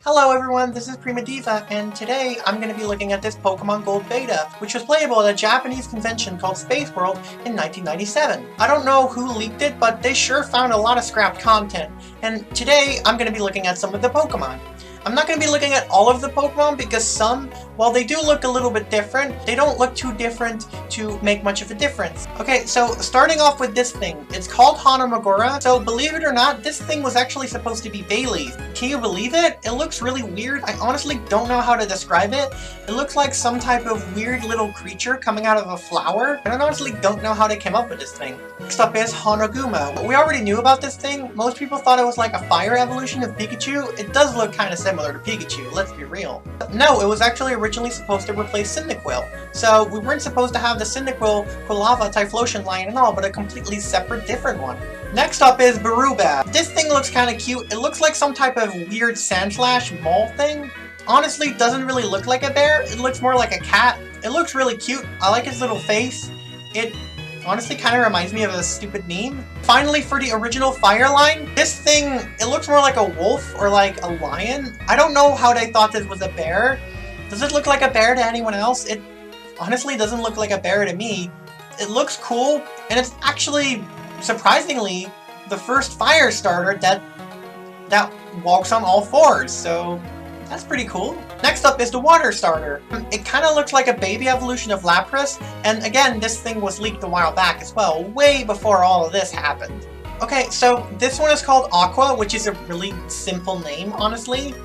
Hello everyone, this is Prima Diva, and today I'm going to be looking at this Pokemon Gold Beta, which was playable at a Japanese convention called Spaceworld in 1997. I don't know who leaked it, but they sure found a lot of scrapped content, and today I'm going to be looking at some of the Pokemon. I'm not going to be looking at all of the Pokemon because some, while they do look a little bit different, they don't look too different to make much of a difference. Okay, so starting off with this thing, it's called Hanamagora. So believe it or not, this thing was actually supposed to be Bailey's. Can you believe it? It looks really weird. I honestly don't know how to describe it. It looks like some type of weird little creature coming out of a flower. And I honestly don't know how they came up with this thing. Next up is Hanaguma. We already knew about this thing. Most people thought it was like a fire evolution of Pikachu. It does look kind of similar to Pikachu, let's be real. No, it was actually originally supposed to replace Cyndaquil. So we weren't supposed to have the Cyndaquil, Quilava, Typhlosion line and all, but a completely separate, different one. Next up is Baruba. This thing looks kind of cute. It looks like some type of weird Sandslash mole thing. Honestly, it doesn't really look like a bear. It looks more like a cat. It looks really cute. I like his little face. It honestly kind of reminds me of a stupid meme. Finally, for the original Fire line, this thing, it looks more like a wolf or like a lion. I don't know how they thought this was a bear. Does it look like a bear to anyone else? It honestly doesn't look like a bear to me. It looks cool, and it's actually, surprisingly, the first fire starter that walks on all fours, so that's pretty cool. Next up is the water starter. It kind of looks like a baby evolution of Lapras, and again, this thing was leaked a while back as well, way before all of this happened. Okay, so this one is called Aqua, which is a really simple name, honestly.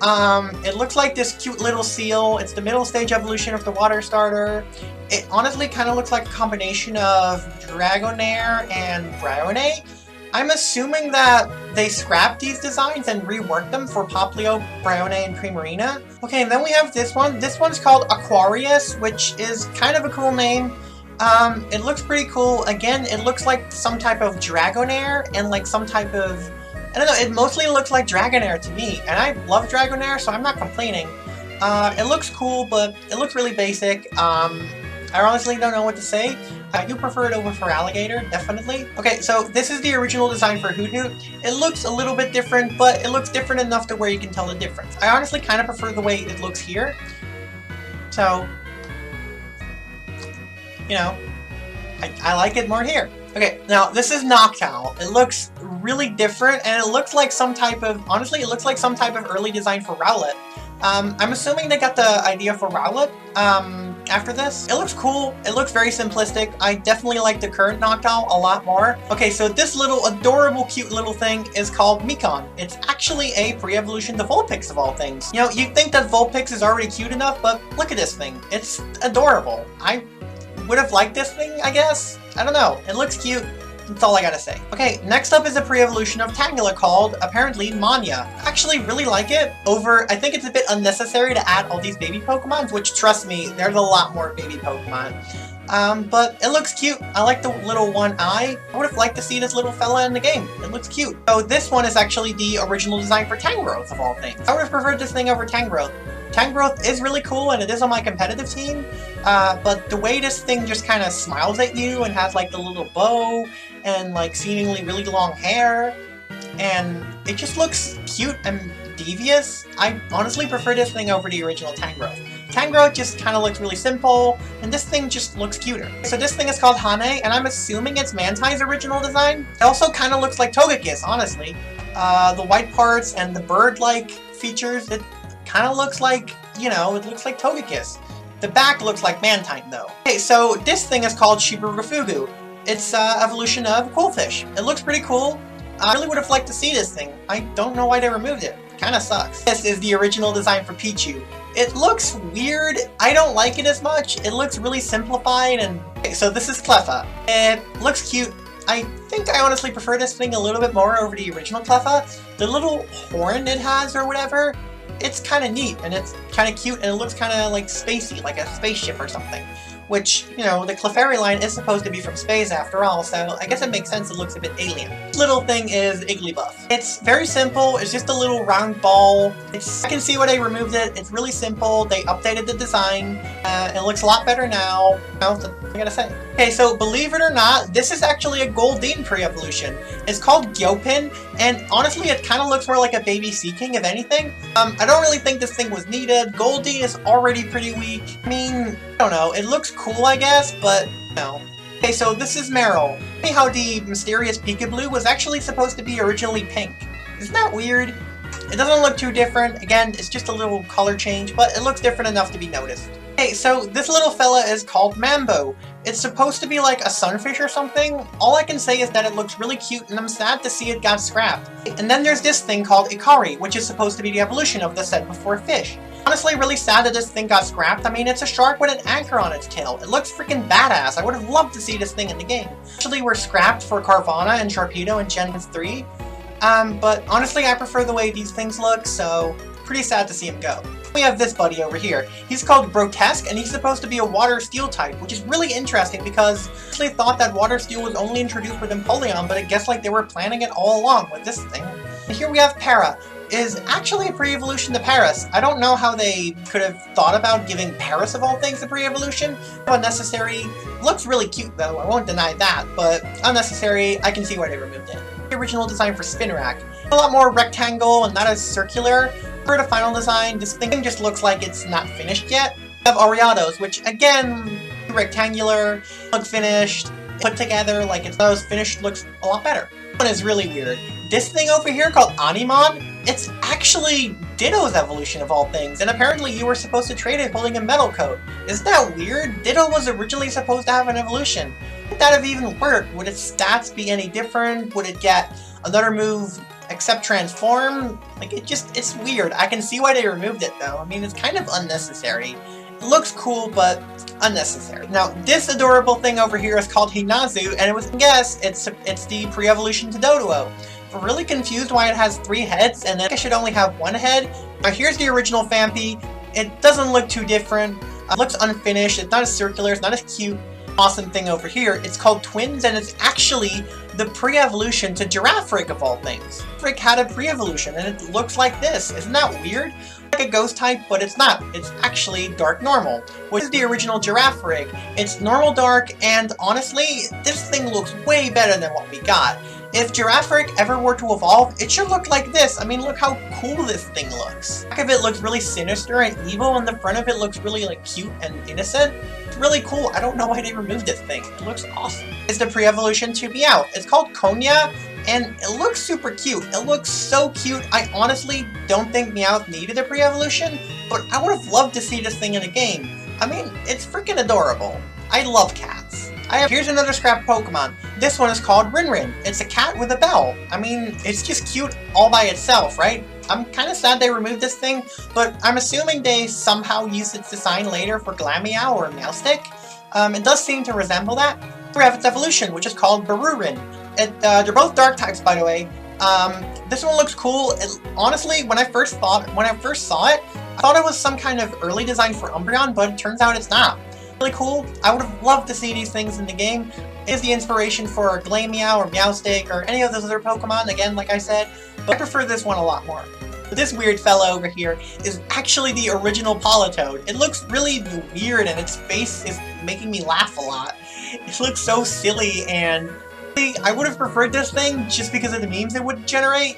It looks like this cute little seal. It's the middle stage evolution of the water starter. It honestly kind of looks like a combination of Dragonair and Bryoney. I'm assuming that they scrapped these designs and reworked them for Popplio, Bryoney, and Primarina. Okay, and then we have this one. This one's called Aquarius, which is kind of a cool name. It looks pretty cool. Again, it looks like some type of Dragonair and like some type of, I don't know, it mostly looks like Dragonair to me. And I love Dragonair, so I'm not complaining. It looks cool, but it looks really basic. I honestly don't know what to say. I do prefer it over Feraligatr, definitely. Okay, so this is the original design for Hoothoot. It looks a little bit different, but it looks different enough to where you can tell the difference. I honestly kind of prefer the way it looks here. So, you know, I like it more here. Okay, now this is Noctowl. It looks really different, and it looks like some type of, honestly, it looks like some type of early design for Rowlet. I'm assuming they got the idea for Rowlet, after this. It looks cool. It looks very simplistic. I definitely like the current Noctowl a lot more. Okay, so this little adorable, cute little thing is called Mikon. It's actually a pre-evolution to Vulpix of all things. You know, you'd think that Vulpix is already cute enough, but look at this thing. It's adorable. I would have liked this thing, I guess. I don't know. It looks cute. That's all I gotta say. Okay, next up is a pre-evolution of Tangela called, apparently, Manya. I actually really like it over, I think it's a bit unnecessary to add all these baby Pokemon, which, trust me, there's a lot more baby Pokemon. But it looks cute. I like the little one eye. I would have liked to see this little fella in the game. It looks cute. So this one is actually the original design for Tangrowth, of all things. I would have preferred this thing over Tangrowth. Tangrowth is really cool, and it is on my competitive team, but the way this thing just kind of smiles at you and has like the little bow and like seemingly really long hair, and it just looks cute and devious. I honestly prefer this thing over the original Tangrowth. Tangrowth just kind of looks really simple, and this thing just looks cuter. So this thing is called Hane, and I'm assuming it's Mantai's original design. It also kind of looks like Togekiss, honestly. The white parts and the bird-like features, it kind of looks like, you know, it looks like Togekiss. The back looks like Mantine, though. Okay, so this thing is called Shiburufugu. It's evolution of Quillfish. It looks pretty cool. I really would have liked to see this thing. I don't know why they removed it. Kinda sucks. This is the original design for Pichu. It looks weird. I don't like it as much. It looks really simplified and... Okay, so this is Cleffa. It looks cute. I think I honestly prefer this thing a little bit more over the original Cleffa. The little horn it has or whatever, it's kind of neat and it's kind of cute and it looks kind of like spacey, like a spaceship or something. Which, you know, the Clefairy line is supposed to be from space after all, so I guess it makes sense it looks a bit alien. little thing is Igglybuff. It's very simple. It's just a little round ball. I can see why they removed it. It's really simple. They updated the design. It looks a lot better now. That's what I gotta say. Okay, so believe it or not, this is actually a Goldeen pre-evolution. It's called Gyopin, and honestly, it kind of looks more like a baby Seaking, if anything. I don't really think this thing was needed. Goldeen is already pretty weak. I mean, I don't know. It looks cool, I guess, but no. Okay, so this is Meryl. See how the mysterious Peekaboo was actually supposed to be originally pink. Isn't that weird? It doesn't look too different. Again, it's just a little color change, but it looks different enough to be noticed. Okay, so this little fella is called Mambo. It's supposed to be like a sunfish or something. All I can say is that it looks really cute, and I'm sad to see it got scrapped. And then there's this thing called Ikari, which is supposed to be the evolution of the said before fish. Honestly, really sad that this thing got scrapped. I mean, it's a shark with an anchor on its tail. It looks freaking badass. I would have loved to see this thing in the game. Actually, we're scrapped for Carvana and Sharpedo in Gen 3. But honestly, I prefer the way these things look, so pretty sad to see him go. We have this buddy over here. He's called Grotesque, and he's supposed to be a water steel type, which is really interesting because I actually thought that water steel was only introduced with Empoleon, but I guess like they were planning it all along with this thing. And here we have Para. Is actually a pre-evolution to Paris. I don't know how they could have thought about giving Paris of all things a pre-evolution. Unnecessary. Looks really cute though, I won't deny that, but unnecessary. I can see why they removed it. The original design for Spinarak. A lot more rectangle and not as circular. For the final design, this thing just looks like it's not finished yet. We have Ariados, which again, rectangular, look finished, put together like it's those finished looks a lot better. This one is really weird. This thing over here called Animon, it's actually Ditto's evolution of all things, and apparently you were supposed to trade it holding a metal coat. Isn't that weird? Ditto was originally supposed to have an evolution. Would that have even worked? Would its stats be any different? Would it get another move except transform? Like, it's weird. I can see why they removed it though. I mean, it's kind of unnecessary. It looks cool, but unnecessary. Now, this adorable thing over here is called Hinazu, and it was, guess, it's the pre-evolution to Doduo. I'm really confused why it has 3 heads, and then it should only have 1 head. Now, here's the original Phampi. It doesn't look too different. It looks unfinished. It's not as circular. It's not as cute. Awesome thing over here. It's called Twins, and it's actually the pre-evolution to Girafarig of all things. Girafarig had a pre-evolution, and it looks like this. Isn't that weird? Like a ghost type, but it's not. It's actually dark normal, which is the original Girafarig. It's normal dark, and honestly, this thing looks way better than what we got. If Girafarig ever were to evolve, it should look like this. I mean, look how cool this thing looks. The back of it looks really sinister and evil, and the front of it looks really like cute and innocent. It's really cool. I don't know why they removed this thing. It looks awesome. It's the pre-evolution to Meowth. It's called Konya, and it looks super cute. It looks so cute. I honestly don't think Meowth needed a pre-evolution, but I would have loved to see this thing in a game. I mean, it's freaking adorable. I love cats. Here's another scrap Pokemon. This one is called Rinrin. It's a cat with a bell. I mean, it's just cute all by itself, right? I'm kind of sad they removed this thing, but I'm assuming they somehow used its design later for Glameow or Meowstic. It does seem to resemble that. We have its evolution, which is called Barurin. They're both dark types, by the way. This one looks cool. Honestly, when I first saw it, I thought it was some kind of early design for Umbreon, but it turns out it's not. Really cool. I would have loved to see these things in the game. It is the inspiration for Glameow or Meowstic or any of those other Pokemon, again, like I said, but I prefer this one a lot more. But this weird fella over here is actually the original Politoed. It looks really weird, and its face is making me laugh a lot. It looks so silly, and I would have preferred this thing just because of the memes it would generate.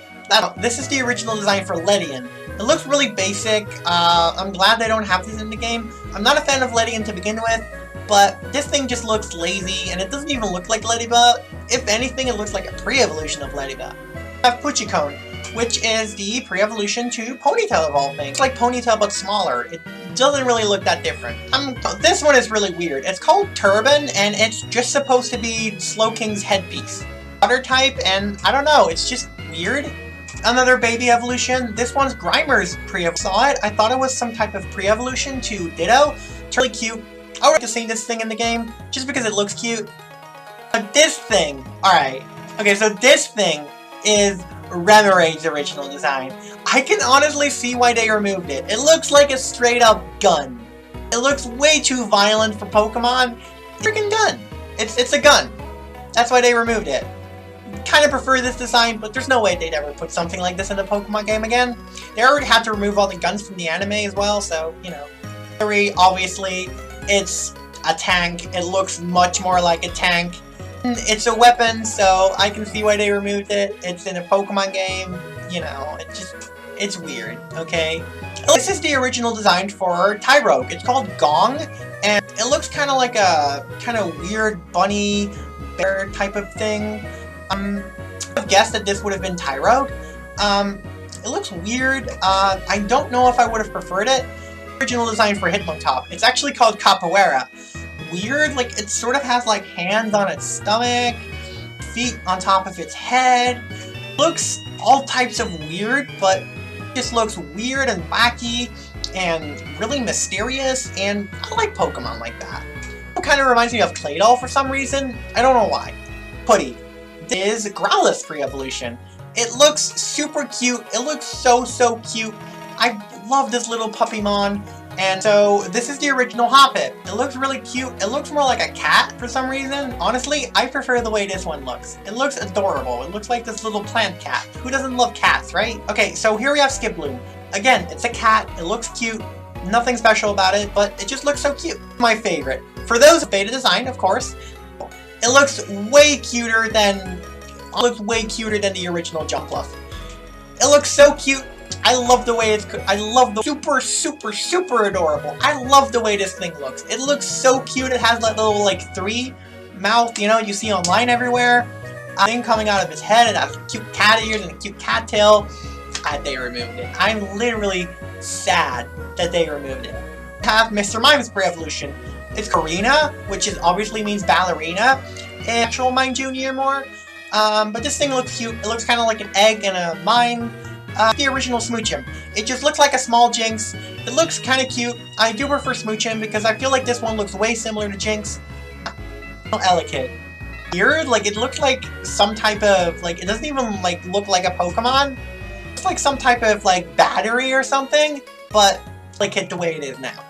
This is the original design for Ledian. It looks really basic. I'm glad they don't have these in the game. I'm not a fan of Ledian to begin with, but this thing just looks lazy, and it doesn't even look like Lediba. If anything, it looks like a pre-evolution of Lediba. I have Puchicone, which is the pre-evolution to Ponytail of all things. It's like Ponytail, but smaller. It doesn't really look that different. This one is really weird. It's called Turban, and it's just supposed to be Slowking's headpiece. Water type, and I don't know, it's just weird. Another baby evolution. This one's Grimer's pre-evolution. Saw it, I thought it was some type of pre-evolution to Ditto. It's really cute. I would like to see this thing in the game, just because it looks cute. But this thing, alright. Okay, so this thing is Remerade's original design. I can honestly see why they removed it. It looks like a straight up gun. It looks way too violent for Pokemon. It's a freaking gun. It's a gun. That's why they removed it. kind of prefer this design, but there's no way they'd ever put something like this in a Pokemon game again. They already had to remove all the guns from the anime as well, so, you know. Obviously, it's a tank. It looks much more like a tank. It's a weapon, so I can see why they removed it. It's in a Pokemon game, you know, it's weird, okay? This is the original design for Tyrogue. It's called Gong, and it looks kind of like a weird bunny bear type of thing. I've guessed that this would have been Tyrogue. It looks weird. I don't know if I would have preferred it. Original design for Hitmontop. It's actually called Capoeira. Weird, like it sort of has like hands on its stomach, feet on top of its head. Looks all types of weird, but just looks weird and wacky and really mysterious, and I like Pokemon like that. It kind of reminds me of Claydol for some reason. I don't know why. Putty. This is Growlithe pre-evolution. It looks super cute. It looks so cute. I love this little Puppymon. And so, this is the original Hoppip. It looks really cute. It looks more like a cat for some reason. Honestly, I prefer the way this one looks. It looks adorable. It looks like this little plant cat. Who doesn't love cats, right? Okay, so here we have Skiploom. Again, it's a cat. It looks cute. Nothing special about it, but it just looks so cute. My favorite. For those of beta design, of course, it looks way cuter than the original Jumpluff. It looks so cute. I love the way I love the super adorable. I love the way this thing looks. It looks so cute. It has that little like 3 mouth, you know, you see online everywhere. Thing coming out of his head. It has cute cat ears and a cute cat tail. They removed it. I'm literally sad that they removed it. I have Mr. Mime's pre-evolution. It's Karina, which obviously means ballerina. Actual Mime Junior more. But this thing looks cute. It looks kind of like an egg and a mime. The original Smoochum. It just looks like a small Jinx. It looks kind of cute. I do prefer Smoochum because I feel like this one looks way similar to Jinx. Elekid. Weird, like it looks like some type of, like it doesn't even like look like a Pokemon. It's like some type of like battery or something, but like it the way it is now.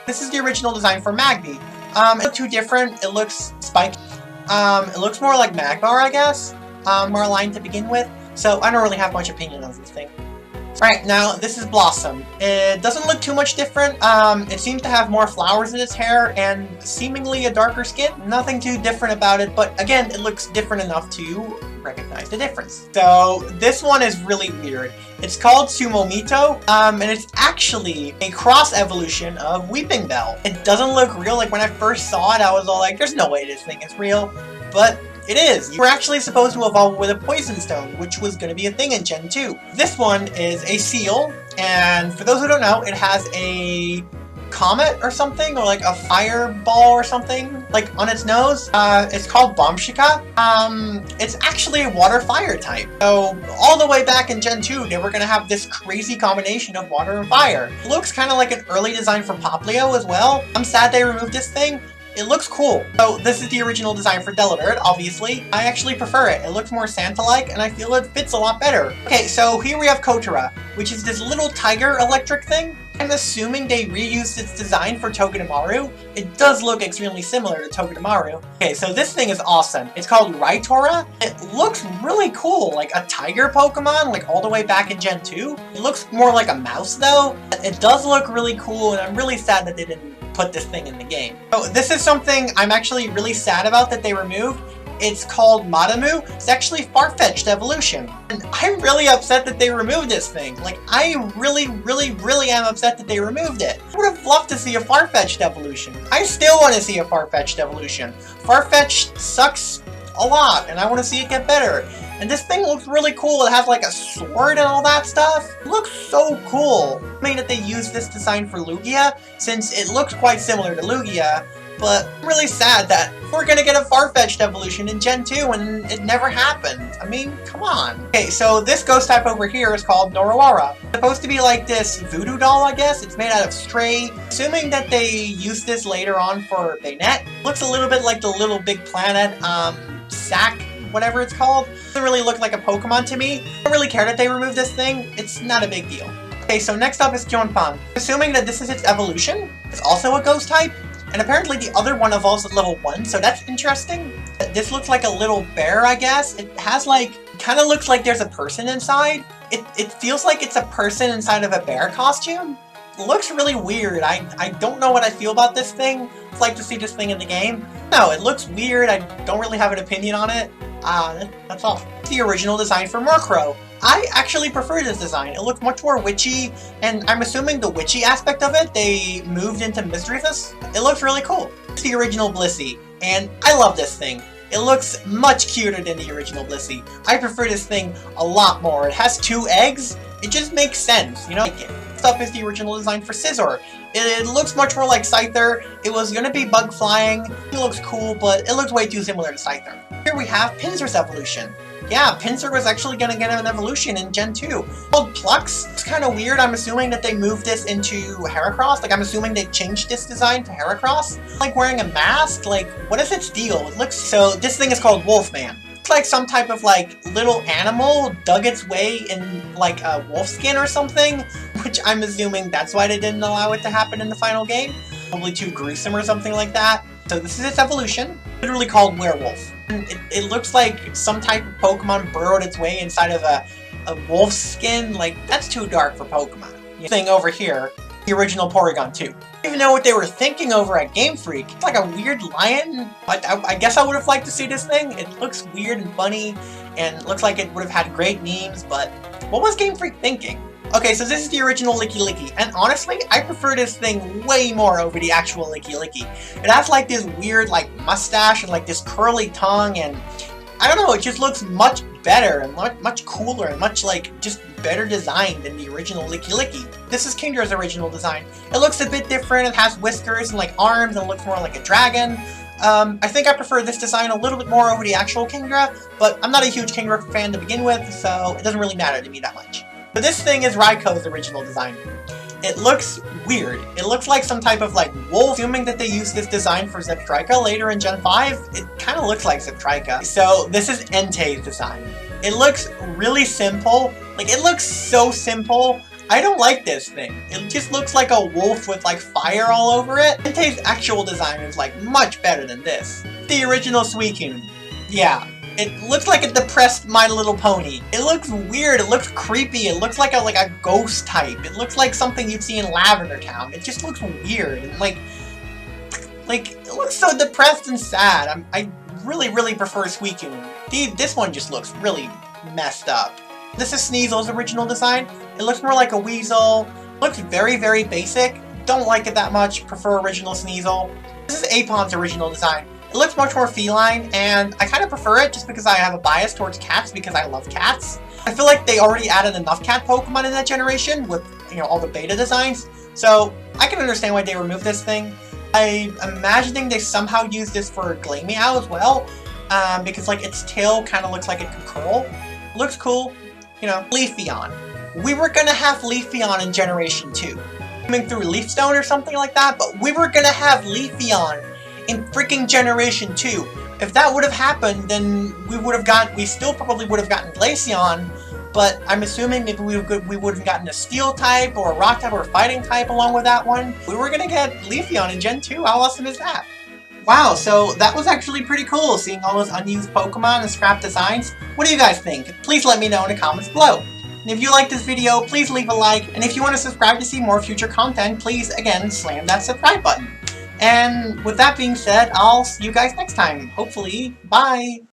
This is the original design for Magby. It looks too different. It looks spiky. It looks more like Magmar, I guess. More aligned to begin with. So I don't really have much opinion on this thing. Alright, now this is Blossom. It doesn't look too much different. It seems to have more flowers in its hair and seemingly a darker skin. Nothing too different about it, but again, it looks different enough to recognize the difference. So this one is really weird. It's called Sumomito, and it's actually a cross evolution of Weeping Bell. It doesn't look real. Like when I first saw it, I was all like, there's no way this thing is real, but it is. You were actually supposed to evolve with a Poison Stone, which was going to be a thing in Gen 2. This one is a seal, and for those who don't know, it has a comet or something, or like a fireball or something, like on its nose. It's called Bombshika. It's actually a water-fire type. So all the way back in Gen 2, they were going to have this crazy combination of water and fire. It looks kind of like an early design for Poplio as well. I'm sad they removed this thing. It looks cool. So this is the original design for Delibird, obviously. I actually prefer it. It looks more Santa-like, and I feel it fits a lot better. Okay, so here we have Kotara, which is this little tiger electric thing. I'm assuming they reused its design for Togedemaru. It does look extremely similar to Togedemaru. Okay, so this thing is awesome. It's called Raitora. It looks really cool, like a tiger Pokemon, like all the way back in Gen 2. It looks more like a mouse, though. It does look really cool, and I'm really sad that they didn't put this thing in the game. So this is something I'm actually really sad about that they removed. It's called Madamu. It's actually Farfetch'd Evolution. And I'm really upset that they removed this thing. Like, I really am upset that they removed it. I would have loved to see a Farfetch'd Evolution. I still want to see a Farfetch'd Evolution. Farfetch'd sucks a lot, and I want to see it get better. And this thing looks really cool. It has like a sword and all that stuff. It looks so cool. I mean that they used this design for Lugia, since it looks quite similar to Lugia, but I'm really sad that we're gonna get a Farfetch'd evolution in Gen 2 and it never happened. I mean, come on. Okay, so this ghost type over here is called Norawara. It's supposed to be like this voodoo doll, I guess. It's made out of Stray. Assuming that they used this later on for Baynet. Looks a little bit like the Little Big Planet, Sack, whatever it's called. Doesn't really look like a Pokemon to me. I don't really care that they removed this thing. It's not a big deal. Okay, so next up is Kyonpan. Assuming that this is its evolution, it's also a ghost type. And apparently the other one evolves at level 1, so that's interesting. This looks like a little bear, I guess. It has like, kind of looks like there's a person inside. It feels like it's a person inside of a bear costume. It looks really weird. I don't know what I feel about this thing. I'd like to see this thing in the game. No, it looks weird. I don't really have an opinion on it. That's all. The original design for Murkrow. I actually prefer this design. It looks much more witchy, and I'm assuming the witchy aspect of it, they moved into Misdreavus. It looks really cool. It's the original Blissey, and I love this thing. It looks much cuter than the original Blissey. I prefer this thing a lot more. It has 2 eggs. It just makes sense, you know? Next up is the original design for Scizor. It looks much more like Scyther. It was gonna be bug flying. It looks cool, but it looks way too similar to Scyther. Here we have Pinsir's evolution. Yeah, Pinsir was actually gonna get an evolution in Gen 2. Called Plux. It's kind of weird. I'm assuming that they moved this into Heracross. Like, I'm assuming they changed this design to Heracross. Like, wearing a mask? Like, what is its deal? It looks... So, this thing is called Wolfman. It's like some type of, like, little animal dug its way in, like, a wolf skin or something. Which I'm assuming that's why they didn't allow it to happen in the final game. Probably too gruesome or something like that. So, this is its evolution. Literally called Werewolf. It looks like some type of Pokemon burrowed its way inside of a wolf skin. Like, that's too dark for Pokemon. The thing over here, the original Porygon 2. I don't even know what they were thinking over at Game Freak. It's like a weird lion. I guess I would have liked to see this thing. It looks weird and funny, and it looks like it would have had great memes, but what was Game Freak thinking? Okay, so this is the original Licky Licky, and honestly, I prefer this thing way more over the actual Licky Licky. It has like this weird like mustache and like this curly tongue, and I don't know, it just looks much better and much cooler and much like just better designed than the original Licky Licky. This is Kendra's original design. It looks a bit different, it has whiskers and like arms and looks more like a dragon. I think I prefer this design a little bit more over the actual Kingdra, but I'm not a huge Kingdra fan to begin with, so it doesn't really matter to me that much. But this thing is Raiko's original design. It looks weird. It looks like some type of like wolf. Assuming that they used this design for Zebstrika later in Gen 5, it kind of looks like Zebstrika. So this is Entei's design. It looks really simple. Like, it looks so simple. I don't like this thing. It just looks like a wolf with like fire all over it. Entei's actual design is like much better than this. The original Suicune. Yeah. It looks like a depressed My Little Pony. It looks weird, it looks creepy, it looks like a ghost type. It looks like something you'd see in Lavender Town. It just looks weird and like it looks so depressed and sad. I really prefer Suicune. This one just looks really messed up. This is Sneasel's original design. It looks more like a weasel. It looks very basic. Don't like it that much. Prefer original Sneasel. This is Apon's original design. It looks much more feline, and I kind of prefer it just because I have a bias towards cats because I love cats. I feel like they already added enough cat Pokemon in that generation with, you know, all the beta designs, so I can understand why they removed this thing. I'm imagining they somehow used this for Glameow as well, because like its tail kind of looks like it could curl. It looks cool, you know. Leafeon. We were gonna have Leafeon in Generation 2. Coming through Leaf Stone or something like that, but we were gonna have Leafeon in freaking Generation 2. If that would have happened, then we still probably would have gotten Glaceon, but I'm assuming maybe we would have gotten a Steel type or a Rock type or a Fighting type along with that one. We were gonna get Leafeon in Gen 2, how awesome is that? Wow, so that was actually pretty cool, seeing all those unused Pokemon and scrap designs. What do you guys think? Please let me know in the comments below. And if you liked this video, please leave a like, and if you want to subscribe to see more future content, please, again, slam that subscribe button. And with that being said, I'll see you guys next time. Hopefully. Bye!